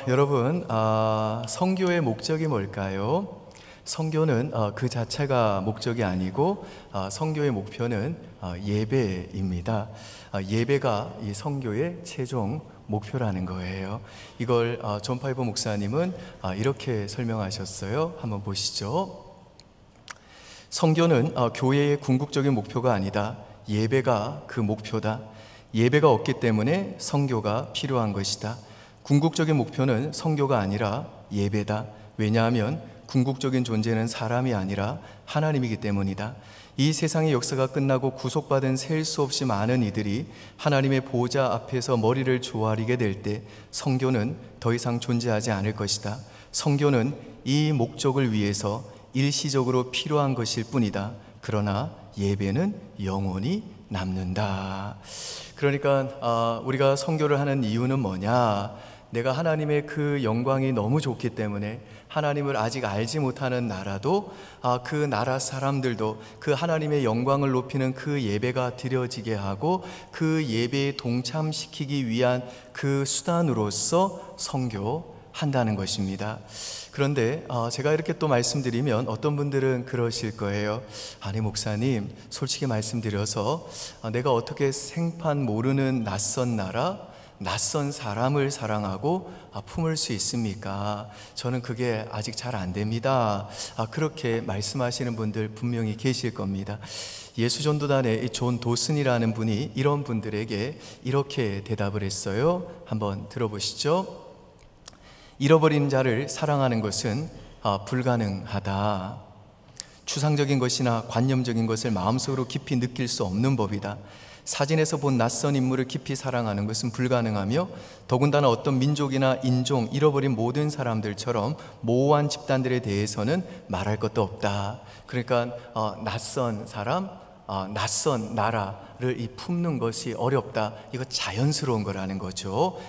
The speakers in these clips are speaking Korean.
여러분, 선교의 목적이 뭘까요? 선교는 그 자체가 목적이 아니고 선교의 목표는 예배입니다. 예배가 이 선교의 최종 목표라는 거예요. 이걸 존 파이버 목사님은 이렇게 설명하셨어요. 한번 보시죠. 선교는 교회의 궁극적인 목표가 아니다. 예배가 그 목표다. 예배가 없기 때문에 선교가 필요한 것이다. 궁극적인 목표는 선교가 아니라 예배다. 왜냐하면 궁극적인 존재는 사람이 아니라 하나님이기 때문이다. 이 세상의 역사가 끝나고 구속받은 셀 수 없이 많은 이들이 하나님의 보좌 앞에서 머리를 조아리게 될 때 선교는 더 이상 존재하지 않을 것이다. 선교는 이 목적을 위해서 일시적으로 필요한 것일 뿐이다. 그러나 예배는 영원히 남는다. 그러니까 우리가 선교를 하는 이유는 뭐냐? 내가 하나님의 그 영광이 너무 좋기 때문에 하나님을 아직 알지 못하는 나라도 그 나라 사람들도 그 하나님의 영광을 높이는 그 예배가 드려지게 하고 그 예배에 동참시키기 위한 그 수단으로서 선교한다는 것입니다. 그런데 제가 이렇게 또 말씀드리면 어떤 분들은 그러실 거예요. 아니 목사님, 솔직히 말씀드려서 내가 어떻게 생판 모르는 낯선 나라, 낯선 사람을 사랑하고 품을 수 있습니까? 저는 그게 아직 잘 안 됩니다. 그렇게 말씀하시는 분들 분명히 계실 겁니다. 예수전도단의 존 도슨이라는 분이 이런 분들에게 이렇게 대답을 했어요. 한번 들어보시죠. 잃어버린 자를 사랑하는 것은 불가능하다. 추상적인 것이나 관념적인 것을 마음속으로 깊이 느낄 수 없는 법이다. 사진에서 본 낯선 인물을 깊이 사랑하는 것은 불가능하며 더군다나 어떤 민족이나 인종, 잃어버린 모든 사람들처럼 모호한 집단들에 대해서는 말할 것도 없다. 그러니까 낯선 사람, 낯선 나라를 품는 것이 어렵다. 이거 자연스러운 거라는 거죠.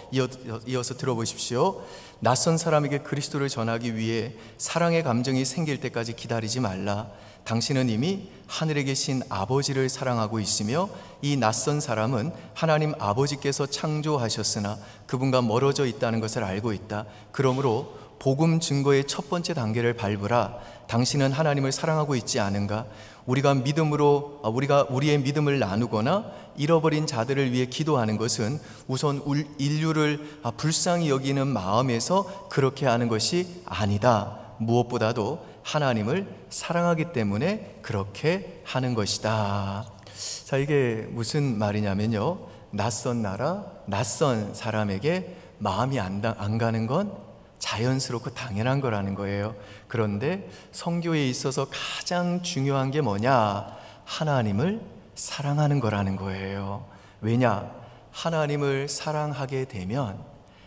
이어서 들어보십시오. 낯선 사람에게 그리스도를 전하기 위해 사랑의 감정이 생길 때까지 기다리지 말라. 당신은 이미 하늘에 계신 아버지를 사랑하고 있으며 이 낯선 사람은 하나님 아버지께서 창조하셨으나 그분과 멀어져 있다는 것을 알고 있다. 그러므로 복음 증거의 첫 번째 단계를 밟으라. 당신은 하나님을 사랑하고 있지 않은가? 우리가 우리의 믿음을 나누거나 잃어버린 자들을 위해 기도하는 것은 우선 인류를 불쌍히 여기는 마음에서 그렇게 하는 것이 아니다. 무엇보다도 하나님을 사랑하기 때문에 그렇게 하는 것이다. 자, 이게 무슨 말이냐면요, 낯선 나라, 낯선 사람에게 마음이 안 가는 건 자연스럽고 당연한 거라는 거예요. 그런데 선교에 있어서 가장 중요한 게 뭐냐? 하나님을 사랑하는 거라는 거예요. 왜냐? 하나님을 사랑하게 되면,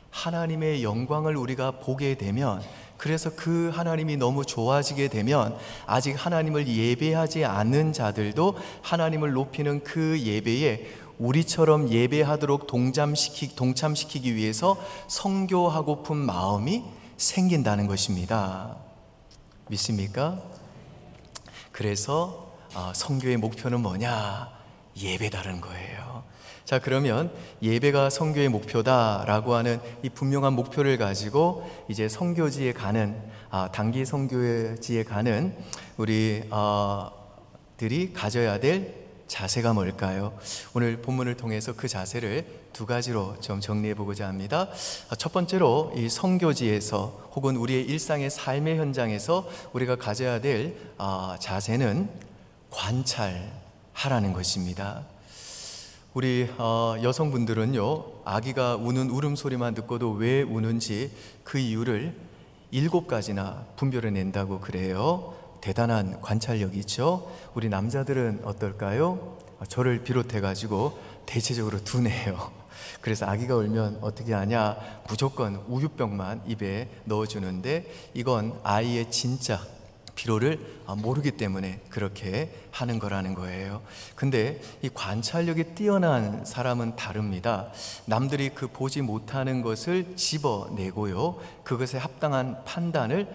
하나님의 영광을 우리가 보게 되면, 그래서 그 하나님이 너무 좋아지게 되면 아직 하나님을 예배하지 않는 자들도 하나님을 높이는 그 예배에 우리처럼 예배하도록 동참시키기 위해서 선교하고픈 마음이 생긴다는 것입니다. 믿습니까? 그래서 선교의 목표는 뭐냐? 예배다라는 거예요. 자, 그러면 예배가 선교의 목표다라고 하는 이 분명한 목표를 가지고 이제 선교지에 가는 단기 선교지에 가는 우리 들이 가져야 될 자세가 뭘까요? 오늘 본문을 통해서 그 자세를 두 가지로 좀 정리해 보고자 합니다. 첫 번째로 이 선교지에서 혹은 우리의 일상의 삶의 현장에서 우리가 가져야 될 자세는 관찰하라는 것입니다. 우리 여성분들은요, 아기가 우는 울음소리만 듣고도 왜 우는지 그 이유를 7가지나 분별해 낸다고 그래요. 대단한 관찰력이죠. 우리 남자들은 어떨까요? 저를 비롯해 가지고 대체적으로 둔해요. 그래서 아기가 울면 어떻게 하냐? 무조건 우유병만 입에 넣어주는데 이건 아이의 진짜 피로를 모르기 때문에 그렇게 하는 거라는 거예요. 근데 이 관찰력이 뛰어난 사람은 다릅니다. 남들이 그 보지 못하는 것을 집어내고요, 그것에 합당한 판단을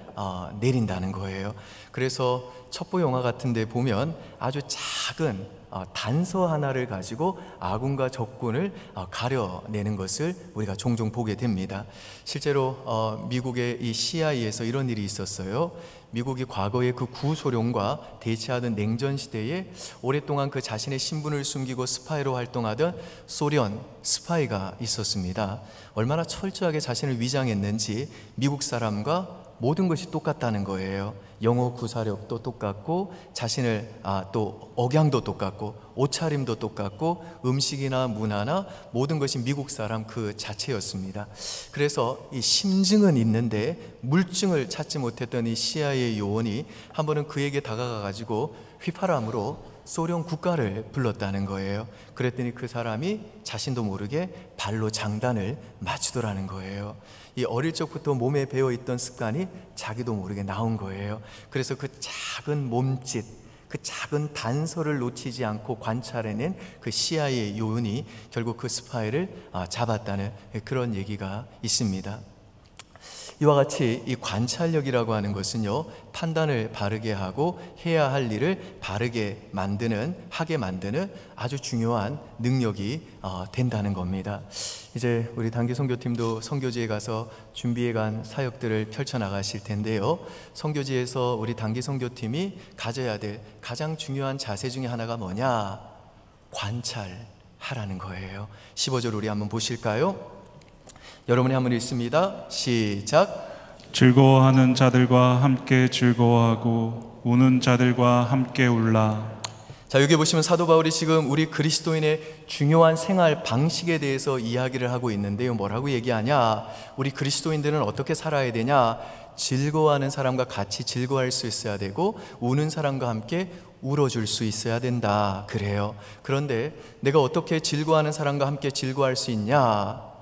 내린다는 거예요. 그래서 첩보 영화 같은 데 보면 아주 작은 단서 하나를 가지고 아군과 적군을 가려내는 것을 우리가 종종 보게 됩니다. 실제로 미국의 이 CIA에서 이런 일이 있었어요. 미국이 과거에 그 구소련과 대치하던 냉전 시대에 오랫동안 그 자신의 신분을 숨기고 스파이로 활동하던 소련 스파이가 있었습니다. 얼마나 철저하게 자신을 위장했는지 미국 사람과 모든 것이 똑같다는 거예요. 영어 구사력도 똑같고 자신을 또 억양도 똑같고 옷차림도 똑같고 음식이나 문화나 모든 것이 미국 사람 그 자체였습니다. 그래서 이 심증은 있는데 물증을 찾지 못했던 이 CIA 요원이 한 번은 그에게 다가가 가지고 휘파람으로 소련 국가를 불렀다는 거예요. 그랬더니 그 사람이 자신도 모르게 발로 장단을 맞추더라는 거예요. 이 어릴 적부터 몸에 배어있던 습관이 자기도 모르게 나온 거예요. 그래서 그 작은 몸짓, 그 작은 단서를 놓치지 않고 관찰해낸 그 CIA 요원이 결국 그 스파이를 잡았다는 그런 얘기가 있습니다. 이와 같이 이 관찰력이라고 하는 것은요, 판단을 바르게 하고 해야 할 일을 바르게 하게 만드는 아주 중요한 능력이 된다는 겁니다. 이제 우리 단기 선교팀도 선교지에 가서 준비해 간 사역들을 펼쳐나가실 텐데요, 선교지에서 우리 단기 선교팀이 가져야 될 가장 중요한 자세 중에 하나가 뭐냐? 관찰하라는 거예요. 15절 우리 한번 보실까요? 여러분이 한번 읽습니다. 시작. 즐거워하는 자들과 함께 즐거워하고 우는 자들과 함께 울라. 자, 여기 보시면 사도 바울이 지금 우리 그리스도인의 중요한 생활 방식에 대해서 이야기를 하고 있는데요, 뭐라고 얘기하냐? 우리 그리스도인들은 어떻게 살아야 되냐? 즐거워하는 사람과 같이 즐거워할 수 있어야 되고 우는 사람과 함께 울어줄 수 있어야 된다 그래요. 그런데 내가 어떻게 즐거워하는 사람과 함께 즐거워할 수 있냐?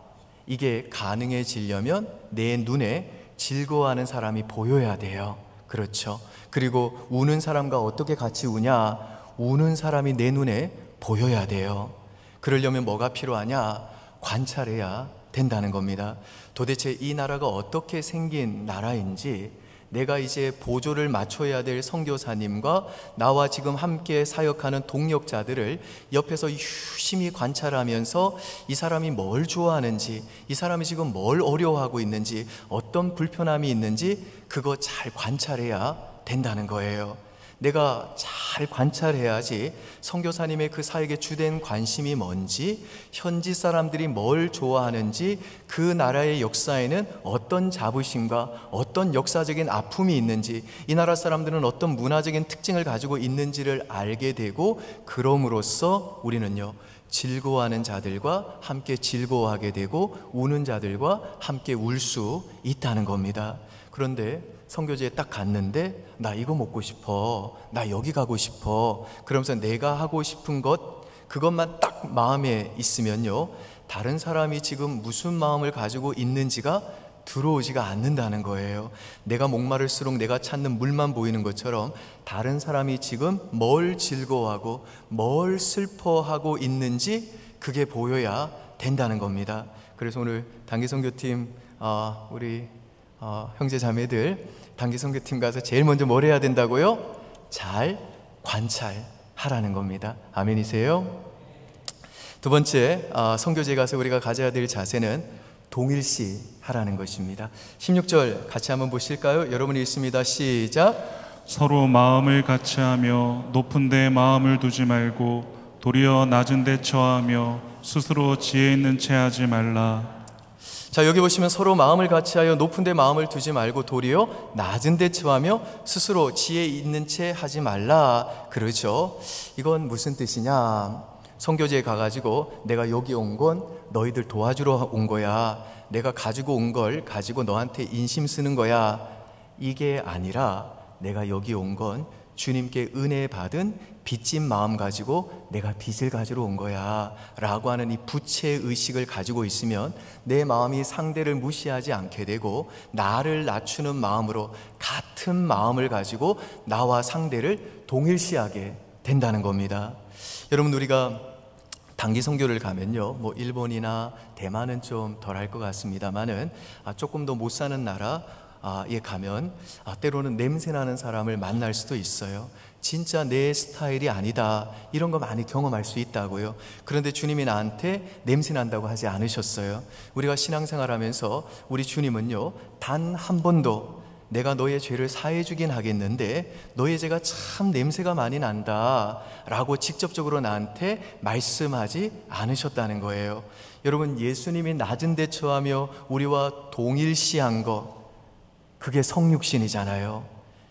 이게 가능해지려면 내 눈에 즐거워하는 사람이 보여야 돼요. 그렇죠. 그리고 우는 사람과 어떻게 같이 우냐? 우는 사람이 내 눈에 보여야 돼요. 그러려면 뭐가 필요하냐? 관찰해야 된다는 겁니다. 도대체 이 나라가 어떻게 생긴 나라인지, 내가 이제 보조를 맞춰야 될 선교사님과 나와 지금 함께 사역하는 동역자들을 옆에서 유심히 관찰하면서 이 사람이 뭘 좋아하는지, 이 사람이 지금 뭘 어려워하고 있는지, 어떤 불편함이 있는지 그거 잘 관찰해야 된다는 거예요. 내가 잘 관찰해야지 선교사님의 그 사역의 주된 관심이 뭔지, 현지 사람들이 뭘 좋아하는지, 그 나라의 역사에는 어떤 자부심과 어떤 역사적인 아픔이 있는지, 이 나라 사람들은 어떤 문화적인 특징을 가지고 있는지를 알게 되고, 그럼으로써 우리는요, 즐거워하는 자들과 함께 즐거워하게 되고 우는 자들과 함께 울 수 있다는 겁니다. 그런데 선교지에 딱 갔는데 나 이거 먹고 싶어, 나 여기 가고 싶어, 그러면서 내가 하고 싶은 것 그것만 딱 마음에 있으면요, 다른 사람이 지금 무슨 마음을 가지고 있는지가 들어오지가 않는다는 거예요. 내가 목마를수록 내가 찾는 물만 보이는 것처럼 다른 사람이 지금 뭘 즐거워하고 뭘 슬퍼하고 있는지 그게 보여야 된다는 겁니다. 그래서 오늘 단기 선교팀 우리 형제 자매들 단기 선교팀 가서 제일 먼저 뭘 해야 된다고요? 잘 관찰하라는 겁니다. 아멘이세요? 두 번째, 선교지에 가서 우리가 가져야 될 자세는 동일시 하라는 것입니다. 16절 같이 한번 보실까요? 여러분이 읽습니다. 시작. 서로 마음을 같이하며 높은 데 마음을 두지 말고 도리어 낮은 데 처하며 스스로 지혜 있는 채 하지 말라. 자, 여기 보시면 서로 마음을 같이하여 높은 데 마음을 두지 말고 도리어 낮은 데 처하며 스스로 지혜 있는 채 하지 말라. 그러죠. 이건 무슨 뜻이냐? 선교지에 가가지고 내가 여기 온 건 너희들 도와주러 온 거야, 내가 가지고 온 걸 가지고 너한테 인심 쓰는 거야, 이게 아니라 내가 여기 온 건 주님께 은혜 받은 빚진 마음 가지고 내가 빚을 가지러 온 거야 라고 하는 이 부채의식을 가지고 있으면 내 마음이 상대를 무시하지 않게 되고 나를 낮추는 마음으로 같은 마음을 가지고 나와 상대를 동일시하게 된다는 겁니다. 여러분, 우리가 단기 선교를 가면요, 뭐 일본이나 대만은 좀 덜할 것 같습니다만은 조금 더 못 사는 나라, 가면 때로는 냄새나는 사람을 만날 수도 있어요. 진짜 내 스타일이 아니다, 이런 거 많이 경험할 수 있다고요. 그런데 주님이 나한테 냄새난다고 하지 않으셨어요. 우리가 신앙생활하면서 우리 주님은요, 단 한 번도 내가 너의 죄를 사해 주긴 하겠는데 너의 죄가 참 냄새가 많이 난다 라고 직접적으로 나한테 말씀하지 않으셨다는 거예요. 여러분, 예수님이 낮은 데 처하며 우리와 동일시한 거, 그게 성육신이잖아요.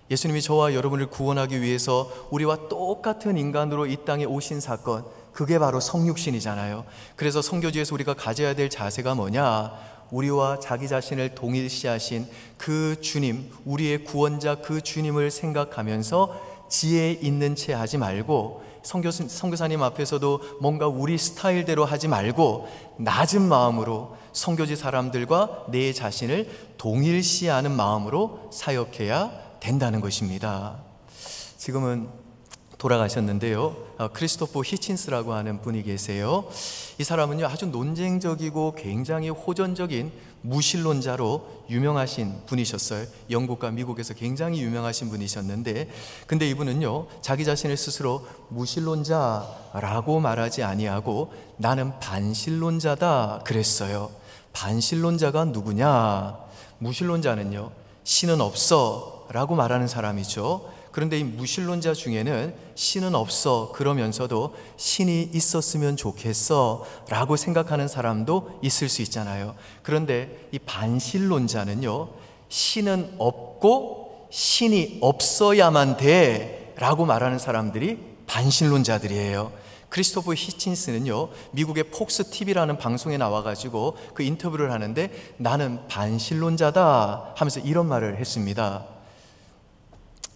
예수님이 저와 여러분을 구원하기 위해서 우리와 똑같은 인간으로 이 땅에 오신 사건, 그게 바로 성육신이잖아요. 그래서 선교지에서 우리가 가져야 될 자세가 뭐냐? 우리와 자기 자신을 동일시하신 그 주님, 우리의 구원자 그 주님을 생각하면서 지혜 있는 채 하지 말고, 선교사님 앞에서도 뭔가 우리 스타일대로 하지 말고 낮은 마음으로 선교지 사람들과 내 자신을 동일시하는 마음으로 사역해야 된다는 것입니다. 지금은 돌아가셨는데요, 크리스토퍼 히친스라고 하는 분이 계세요. 이 사람은요, 아주 논쟁적이고 굉장히 호전적인 무신론자로 유명하신 분이셨어요. 영국과 미국에서 굉장히 유명하신 분이셨는데, 근데 이분은요, 자기 자신을 스스로 무신론자라고 말하지 아니하고 나는 반신론자다 그랬어요. 반신론자가 누구냐? 무신론자는요, 신은 없어 라고 말하는 사람이죠. 그런데 이 무신론자 중에는 신은 없어 그러면서도 신이 있었으면 좋겠어 라고 생각하는 사람도 있을 수 있잖아요. 그런데 이 반신론자는요, 신은 없고 신이 없어야만 돼 라고 말하는 사람들이 반신론자들이에요. 크리스토퍼 히친스는요, 미국의 폭스 TV라는 방송에 나와가지고 그 인터뷰를 하는데 나는 반신론자다 하면서 이런 말을 했습니다.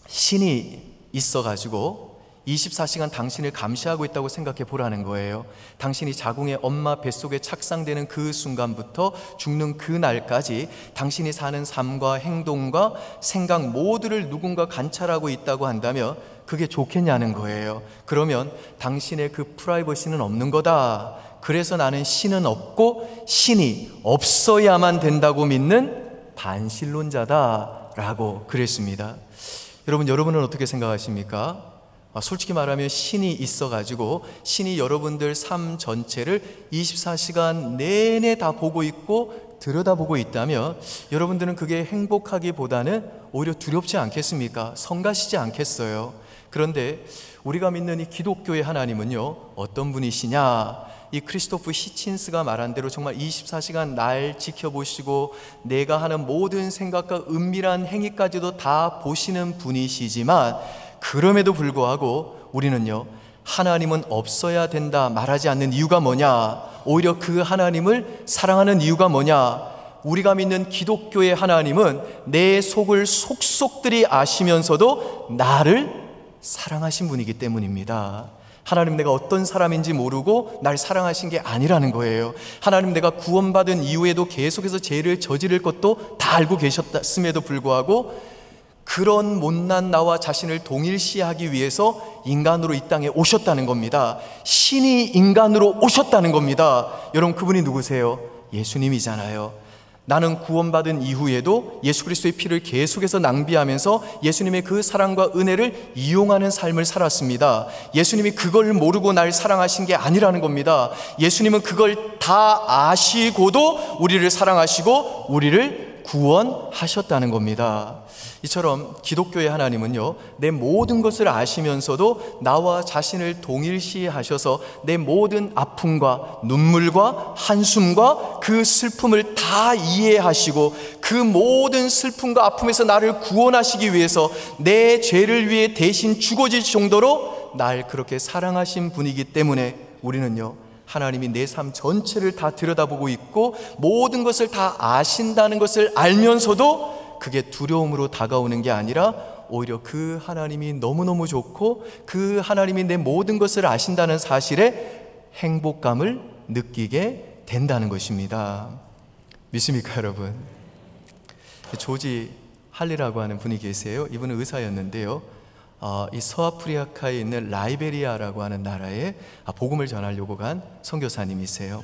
신이 있어가지고 24시간 당신을 감시하고 있다고 생각해 보라는 거예요. 당신이 자궁의 엄마 뱃속에 착상되는 그 순간부터 죽는 그 날까지 당신이 사는 삶과 행동과 생각 모두를 누군가 관찰하고 있다고 한다면 그게 좋겠냐는 거예요. 그러면 당신의 그 프라이버시는 없는 거다. 그래서 나는 신은 없고 신이 없어야만 된다고 믿는 반신론자다라고 그랬습니다. 여러분은 어떻게 생각하십니까? 솔직히 말하면 신이 있어가지고 신이 여러분들 삶 전체를 24시간 내내 다 보고 있고 들여다보고 있다면 여러분들은 그게 행복하기보다는 오히려 두렵지 않겠습니까? 성가시지 않겠어요? 그런데 우리가 믿는 이 기독교의 하나님은요, 어떤 분이시냐? 이 크리스토프 히친스가 말한 대로 정말 24시간 날 지켜보시고 내가 하는 모든 생각과 은밀한 행위까지도 다 보시는 분이시지만, 그럼에도 불구하고 우리는요, 하나님은 없어야 된다 말하지 않는 이유가 뭐냐? 오히려 그 하나님을 사랑하는 이유가 뭐냐? 우리가 믿는 기독교의 하나님은 내 속을 속속들이 아시면서도 나를 사랑하신 분이기 때문입니다. 하나님, 내가 어떤 사람인지 모르고 날 사랑하신 게 아니라는 거예요. 하나님, 내가 구원받은 이후에도 계속해서 죄를 저지를 것도 다 알고 계셨음에도 불구하고 그런 못난 나와 자신을 동일시하기 위해서 인간으로 이 땅에 오셨다는 겁니다. 신이 인간으로 오셨다는 겁니다. 여러분, 그분이 누구세요? 예수님이잖아요. 나는 구원받은 이후에도 예수 그리스도의 피를 계속해서 낭비하면서 예수님의 그 사랑과 은혜를 이용하는 삶을 살았습니다. 예수님이 그걸 모르고 날 사랑하신 게 아니라는 겁니다. 예수님은 그걸 다 아시고도 우리를 사랑하시고 우리를 구원하셨다는 겁니다. 이처럼 기독교의 하나님은요, 내 모든 것을 아시면서도 나와 자신을 동일시하셔서 내 모든 아픔과 눈물과 한숨과 그 슬픔을 다 이해하시고 그 모든 슬픔과 아픔에서 나를 구원하시기 위해서 내 죄를 위해 대신 죽어질 정도로 날 그렇게 사랑하신 분이기 때문에 우리는요, 하나님이 내 삶 전체를 다 들여다보고 있고 모든 것을 다 아신다는 것을 알면서도 그게 두려움으로 다가오는 게 아니라 오히려 그 하나님이 너무너무 좋고 그 하나님이 내 모든 것을 아신다는 사실에 행복감을 느끼게 된다는 것입니다. 믿습니까, 여러분? 조지 할리라고 하는 분이 계세요. 이분은 의사였는데요, 이 서아프리카에 있는 라이베리아라고 하는 나라에 복음을 전하려고 간 선교사님이세요.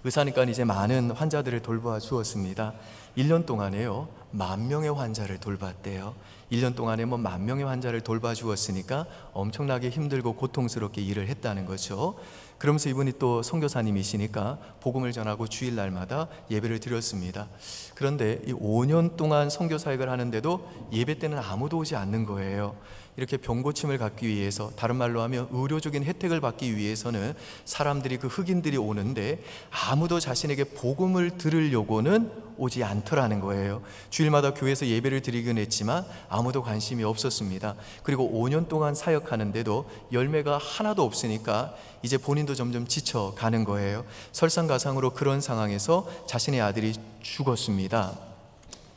의사니까 이제 많은 환자들을 돌봐 주었습니다. 1년 동안에요 10,000명의 환자를 돌봤대요. 1년 동안에 10,000명의 환자를 돌봐 주었으니까 엄청나게 힘들고 고통스럽게 일을 했다는 거죠. 그러면서 이분이 또 선교사님이시니까 복음을 전하고 주일날마다 예배를 드렸습니다. 그런데 이 5년 동안 선교 사역을 하는데도 예배 때는 아무도 오지 않는 거예요. 이렇게 병고침을 갖기 위해서, 다른 말로 하면 의료적인 혜택을 받기 위해서는 사람들이, 그 흑인들이 오는데 아무도 자신에게 복음을 들으려고는 오지 않더라는 거예요. 주일마다 교회에서 예배를 드리긴 했지만 아무도 관심이 없었습니다. 그리고 5년 동안 사역하는데도 열매가 하나도 없으니까 이제 본인도 점점 지쳐가는 거예요. 설상가상으로 그런 상황에서 자신의 아들이 죽었습니다.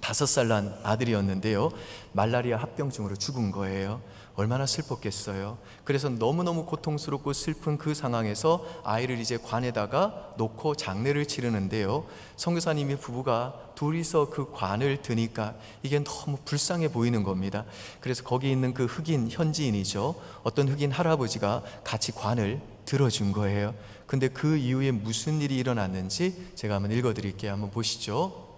5살 난 아들이었는데요 말라리아 합병증으로 죽은 거예요. 얼마나 슬펐겠어요. 그래서 너무너무 고통스럽고 슬픈 그 상황에서 아이를 이제 관에다가 놓고 장례를 치르는데요 선교사님이 부부가 둘이서 그 관을 드니까 이게 너무 불쌍해 보이는 겁니다. 그래서 거기 있는 그 흑인 현지인이죠, 어떤 흑인 할아버지가 같이 관을 들어준 거예요. 근데 그 이후에 무슨 일이 일어났는지 제가 한번 읽어드릴게요. 한번 보시죠.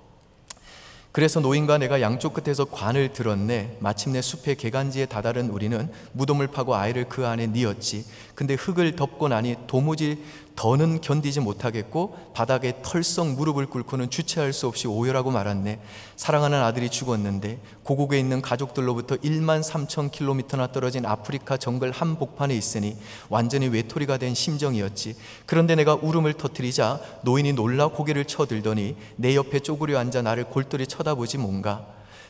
그래서 노인과 내가 양쪽 끝에서 관을 들었네. 마침내 숲의 개간지에 다다른 우리는 무덤을 파고 아이를 그 안에 뉘었지. 근데 흙을 덮고 나니 도무지 더는 견디지 못하겠고 바닥에 털썩 무릎을 꿇고는 주체할 수 없이 오열하고 말았네. 사랑하는 아들이 죽었는데 고국에 있는 가족들로부터 13,000km나 떨어진 아프리카 정글 한복판에 있으니 완전히 외톨이가 된 심정이었지. 그런데 내가 울음을 터뜨리자 노인이 놀라 고개를 쳐들더니 내 옆에 쪼그려 앉아 나를 골똘히 쳐다보지 뭔가.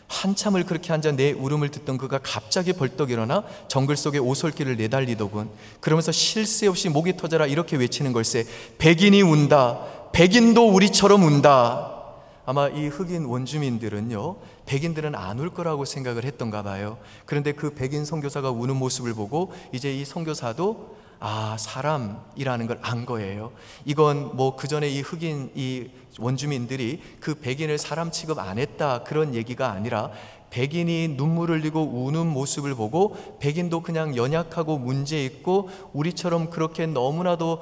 한참을 그렇게 앉아 내 울음을 듣던 그가 갑자기 벌떡 일어나 정글 속에 오솔길을 내달리더군. 그러면서 쉴 새 없이 목이 터져라 이렇게 외치는 걸세. 백인이 운다. 백인도 우리처럼 운다. 아마 이 흑인 원주민들은요 백인들은 안 울 거라고 생각을 했던가 봐요. 그런데 그 백인 선교사가 우는 모습을 보고 이제 이 선교사도 사람이라는 걸 안 거예요. 이건 뭐 그 전에 이 흑인 이 원주민들이 그 백인을 사람 취급 안 했다 그런 얘기가 아니라 백인이 눈물을 흘리고 우는 모습을 보고 백인도 그냥 연약하고 문제 있고 우리처럼 그렇게 너무나도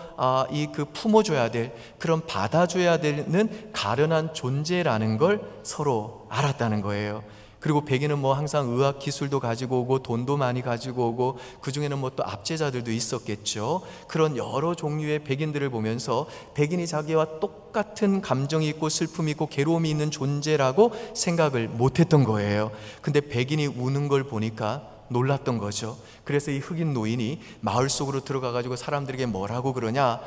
그 품어줘야 될, 그런 받아줘야 되는 가련한 존재라는 걸 서로 알았다는 거예요. 그리고 백인은 뭐 항상 의학 기술도 가지고 오고 돈도 많이 가지고 오고 그 중에는 뭐 또 압제자들도 있었겠죠. 그런 여러 종류의 백인들을 보면서 백인이 자기와 똑같은 감정이 있고 슬픔이 있고 괴로움이 있는 존재라고 생각을 못했던 거예요. 근데 백인이 우는 걸 보니까 놀랐던 거죠. 그래서 이 흑인 노인이 마을 속으로 들어가가지고 사람들에게 뭐라고 그러냐,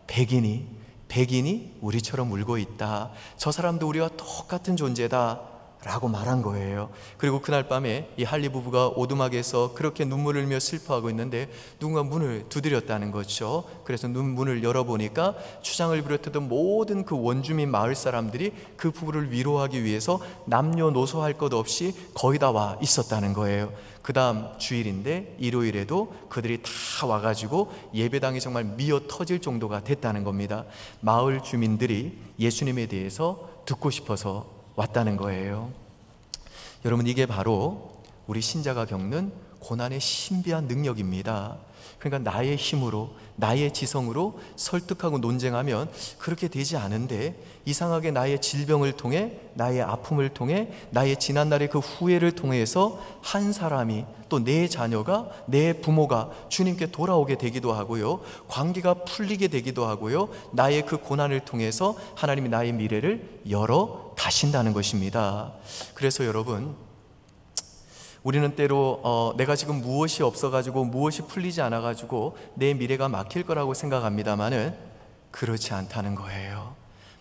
백인이 우리처럼 울고 있다. 저 사람도 우리와 똑같은 존재다 라고 말한 거예요. 그리고 그날 밤에 이 할리 부부가 오두막에서 그렇게 눈물을 흘리며 슬퍼하고 있는데 누군가 문을 두드렸다는 거죠. 그래서 문을 열어보니까 추장을 비롯했던 모든 그 원주민 마을 사람들이 그 부부를 위로하기 위해서 남녀노소 할 것 없이 거의 다 와 있었다는 거예요. 그 다음 주일인데 일요일에도 그들이 다 와가지고 예배당이 정말 미어 터질 정도가 됐다는 겁니다. 마을 주민들이 예수님에 대해서 듣고 싶어서 왔다는 거예요. 여러분, 이게 바로 우리 신자가 겪는 고난의 신비한 능력입니다. 그러니까 나의 힘으로, 나의 지성으로 설득하고 논쟁하면 그렇게 되지 않은데 이상하게 나의 질병을 통해, 나의 아픔을 통해, 나의 지난날의 그 후회를 통해서 한 사람이, 또 내 자녀가, 내 부모가 주님께 돌아오게 되기도 하고요, 관계가 풀리게 되기도 하고요, 나의 그 고난을 통해서 하나님이 나의 미래를 열어 가신다는 것입니다. 그래서 여러분, 우리는 때로 내가 지금 무엇이 없어가지고 무엇이 풀리지 않아가지고 내 미래가 막힐 거라고 생각합니다마는 그렇지 않다는 거예요.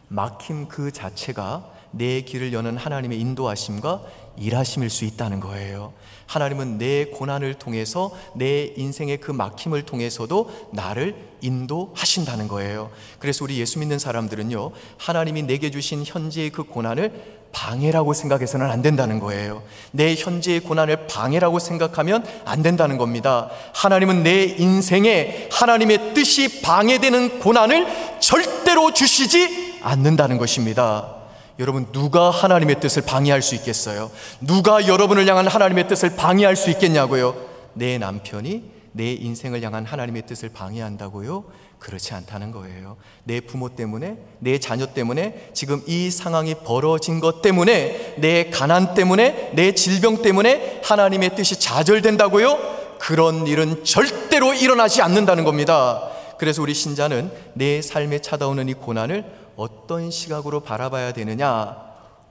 막힘 그 자체가 내 길을 여는 하나님의 인도하심과 일하심일 수 있다는 거예요. 하나님은 내 고난을 통해서, 내 인생의 그 막힘을 통해서도 나를 인도하신다는 거예요. 그래서 우리 예수 믿는 사람들은요, 하나님이 내게 주신 현재의 그 고난을 방해라고 생각해서는 안 된다는 거예요. 내 현재의 고난을 방해라고 생각하면 안 된다는 겁니다. 하나님은 내 인생에 하나님의 뜻이 방해되는 고난을 절대로 주시지 않는다는 것입니다. 여러분, 누가 하나님의 뜻을 방해할 수 있겠어요? 누가 여러분을 향한 하나님의 뜻을 방해할 수 있겠냐고요? 내 남편이, 내 인생을 향한 하나님의 뜻을 방해한다고요? 그렇지 않다는 거예요. 내 부모 때문에, 내 자녀 때문에, 지금 이 상황이 벌어진 것 때문에, 내 가난 때문에, 내 질병 때문에 하나님의 뜻이 좌절된다고요? 그런 일은 절대로 일어나지 않는다는 겁니다. 그래서 우리 신자는 내 삶에 찾아오는 이 고난을 어떤 시각으로 바라봐야 되느냐?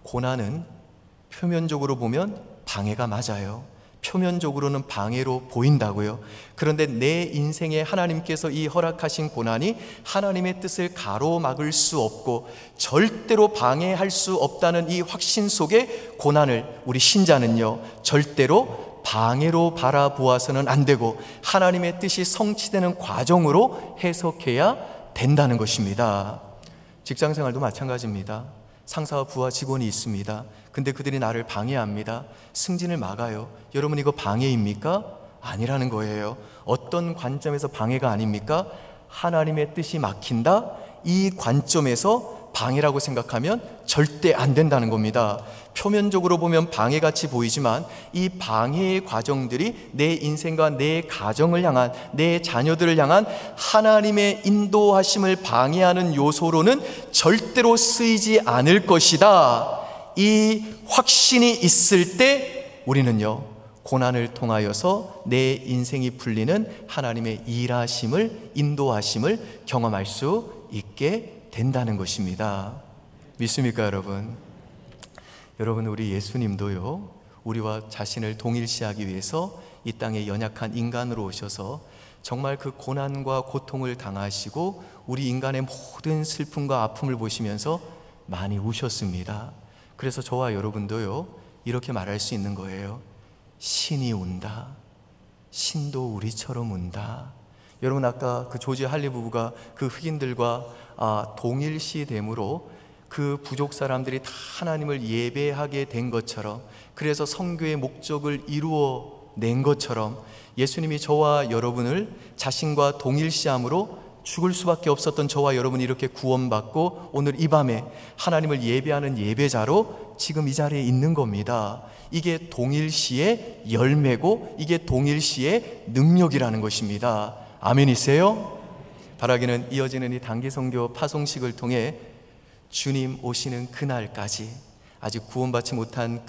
고난은 표면적으로 보면 방해가 맞아요. 표면적으로는 방해로 보인다고요. 그런데 내 인생에 하나님께서 이 허락하신 고난이 하나님의 뜻을 가로막을 수 없고 절대로 방해할 수 없다는 이 확신 속에 고난을 우리 신자는요, 절대로 방해로 바라보아서는 안 되고 하나님의 뜻이 성취되는 과정으로 해석해야 된다는 것입니다. 직장생활도 마찬가지입니다. 상사와 부하 직원이 있습니다. 근데 그들이 나를 방해합니다. 승진을 막아요. 여러분, 이거 방해입니까? 아니라는 거예요. 어떤 관점에서 방해가 아닙니까? 하나님의 뜻이 막힌다? 이 관점에서 방해라고 생각하면 절대 안 된다는 겁니다. 표면적으로 보면 방해같이 보이지만 이 방해의 과정들이 내 인생과 내 가정을 향한, 내 자녀들을 향한 하나님의 인도하심을 방해하는 요소로는 절대로 쓰이지 않을 것이다. 이 확신이 있을 때 우리는요, 고난을 통하여서 내 인생이 풀리는 하나님의 일하심을, 인도하심을 경험할 수 있게 된다는 것입니다. 믿습니까, 여러분? 여러분, 우리 예수님도요, 우리와 자신을 동일시하기 위해서 이 땅에 연약한 인간으로 오셔서 정말 그 고난과 고통을 당하시고 우리 인간의 모든 슬픔과 아픔을 보시면서 많이 우셨습니다. 그래서 저와 여러분도요, 이렇게 말할 수 있는 거예요. 신이 운다. 신도 우리처럼 운다. 여러분, 아까 그 조지 할리 부부가 그 흑인들과 동일시됨으로 그 부족 사람들이 다 하나님을 예배하게 된 것처럼, 그래서 선교의 목적을 이루어낸 것처럼 예수님이 저와 여러분을 자신과 동일시함으로 죽을 수밖에 없었던 저와 여러분이 이렇게 구원받고 오늘 이 밤에 하나님을 예배하는 예배자로 지금 이 자리에 있는 겁니다. 이게 동일시의 열매고 이게 동일시의 능력이라는 것입니다. 아멘이세요? 바라기는 이어지는 이 단기 선교 파송식을 통해 주님 오시는 그날까지 아직 구원받지 못한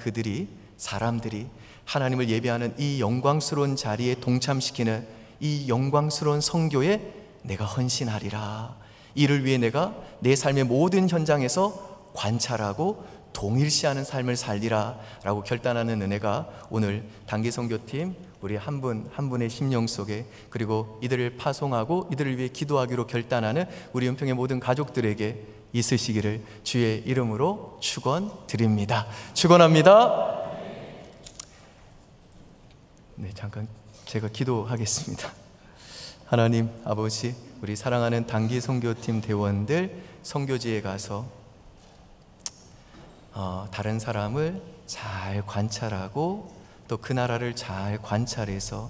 사람들이 하나님을 예배하는 이 영광스러운 자리에 동참시키는 이 영광스러운 선교에 내가 헌신하리라. 이를 위해 내가 내 삶의 모든 현장에서 관찰하고 동일시하는 삶을 살리라 라고 결단하는 은혜가 오늘 단기 선교팀 우리 한 분 한 분의 심령 속에, 그리고 이들을 파송하고 이들을 위해 기도하기로 결단하는 우리 은평의 모든 가족들에게 있으시기를 주의 이름으로 축원드립니다. 축원합니다. 네, 잠깐 제가 기도하겠습니다. 하나님 아버지, 우리 사랑하는 단기 선교팀 대원들 선교지에 가서 다른 사람을 잘 관찰하고 또 그 나라를 잘 관찰해서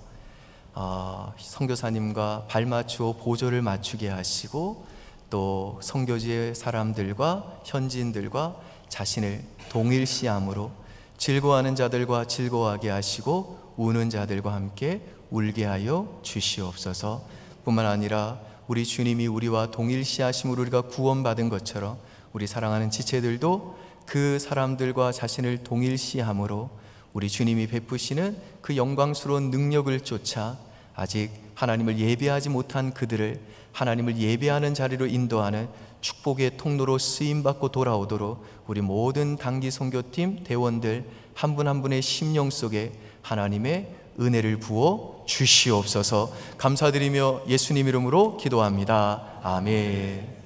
선교사님과 발맞추어 보조를 맞추게 하시고 또 선교지의 사람들과 현지인들과 자신을 동일시함으로 즐거워하는 자들과 즐거워하게 하시고 우는 자들과 함께 울게 하여 주시옵소서. 뿐만 아니라 우리 주님이 우리와 동일시하심으로 우리가 구원받은 것처럼 우리 사랑하는 지체들도 그 사람들과 자신을 동일시함으로 우리 주님이 베푸시는 그 영광스러운 능력을 쫓아 아직 하나님을 예배하지 못한 그들을 하나님을 예배하는 자리로 인도하는 축복의 통로로 쓰임받고 돌아오도록 우리 모든 단기 선교팀 대원들 한 분 한 분의 심령 속에 하나님의 은혜를 부어 주시옵소서. 감사드리며 예수님 이름으로 기도합니다. 아멘.